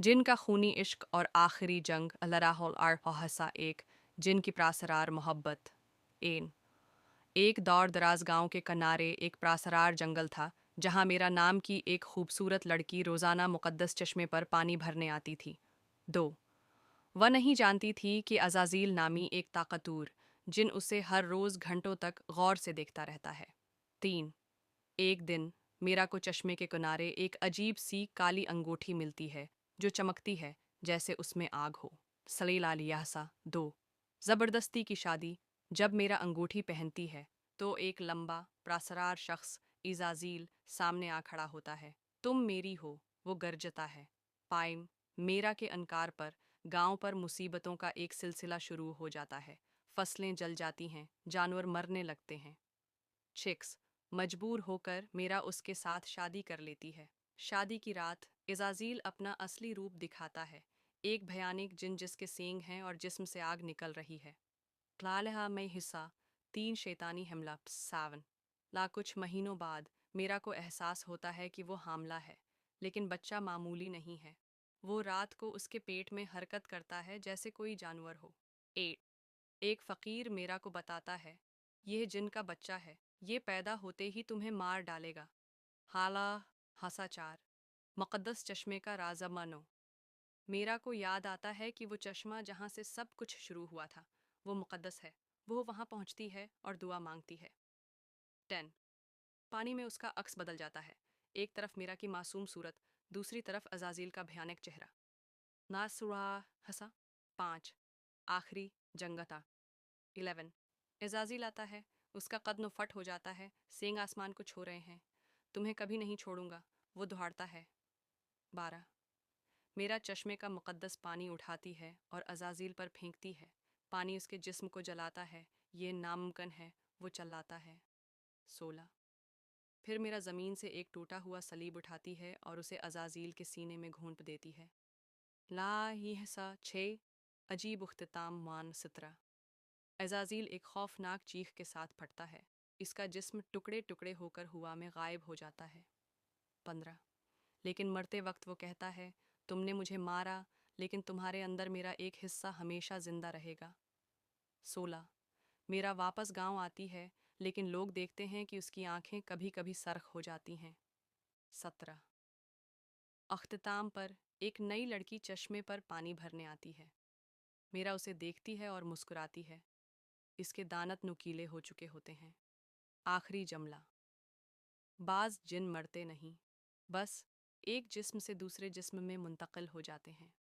जिनका खूनी इश्क और आखिरी जंग अलराहुल हसा एक जिनकी प्रासरार मोहब्बत एन एक दौर दराज गांव के किनारे एक प्रासरार जंगल था जहां मेरा नाम की एक खूबसूरत लड़की रोज़ाना मुक़द्दस चश्मे पर पानी भरने आती थी। दो वह नहीं जानती थी कि अज़ाज़ील नामी एक ताकतूर जिन उसे हर रोज़ घंटों तक गौर से देखता रहता है। तीन एक दिन मीरा को चश्मे के किनारे एक अजीब सी काली अंगूठी मिलती है जो चमकती है जैसे उसमें आग हो। सलील आलियासा दो ज़बरदस्ती की शादी। जब मेरा अंगूठी पहनती है तो एक लंबा प्रासरार शख्स इजाजील सामने आ खड़ा होता है। तुम मेरी हो, वो गरजता है। पाइम मेरा के अनकार पर गांव पर मुसीबतों का एक सिलसिला शुरू हो जाता है। फसलें जल जाती हैं, जानवर मरने लगते हैं। चिक्स मजबूर होकर मेरा उसके साथ शादी कर लेती है। शादी की रात इजाजील अपना असली रूप दिखाता है, एक भयानक जिन जिसके सींग हैं और जिस्म से आग निकल रही है। क्लालहा में हिस्सा तीन शैतानी हमला सावन ला कुछ महीनों बाद मेरा को एहसास होता है कि वो हामला है, लेकिन बच्चा मामूली नहीं है। वो रात को उसके पेट में हरकत करता है जैसे कोई जानवर हो। एट एक फ़कीर मेरा को बताता है, यह जिन का बच्चा है, ये पैदा होते ही तुम्हें मार डालेगा। हाला हसाचार मुक़द्दस चश्मे का राज़ा मनो। मेरा को याद आता है कि वो चश्मा जहाँ से सब कुछ शुरू हुआ था वो मुक़द्दस है। वो वहाँ पहुँचती है और दुआ मांगती है। 10 पानी में उसका अक्स बदल जाता है। एक तरफ मीरा की मासूम सूरत, दूसरी तरफ अज़ाज़ील का भयानक चेहरा। नासुरा हसा 5 आखिरी जंगता 11 एजाज़ील आता है। उसका कद फट हो जाता है, सींग आसमान को छू रहे हैं। तुम्हें कभी नहीं छोड़ूंगा, वो दौड़ता है। 12 मेरा चश्मे का मुक़द्दस पानी उठाती है और अज़ाज़ील पर फेंकती है। पानी उसके जिस्म को जलाता है, ये नामुमकिन है, वो चिल्लाता है। 16 फिर मेरा ज़मीन से एक टूटा हुआ सलीब उठाती है और उसे अज़ाज़ील के सीने में घोंप देती है। ला ही सा 6 अजीब उख्तिताम मान सितरा। अज़ाज़ील एक खौफनाक चीख के साथ फटता है। इसका जिस्म टुकड़े टुकड़े होकर हुआ में गायब हो जाता है। 15 लेकिन मरते वक्त वो कहता है, तुमने मुझे मारा, लेकिन तुम्हारे अंदर मेरा एक हिस्सा हमेशा जिंदा रहेगा। 16 मेरा वापस गांव आती है, लेकिन लोग देखते हैं कि उसकी आंखें कभी कभी सरख हो जाती हैं। 17 अख्तिताम पर एक नई लड़की चश्मे पर पानी भरने आती है। मेरा उसे देखती है और मुस्कुराती है। इसके दानत नुकीले हो चुके होते हैं। आखिरी जमला बाज जिन मरते नहीं, बस एक जिस्म से दूसरे जिस्म में मुंतकिल हो जाते हैं।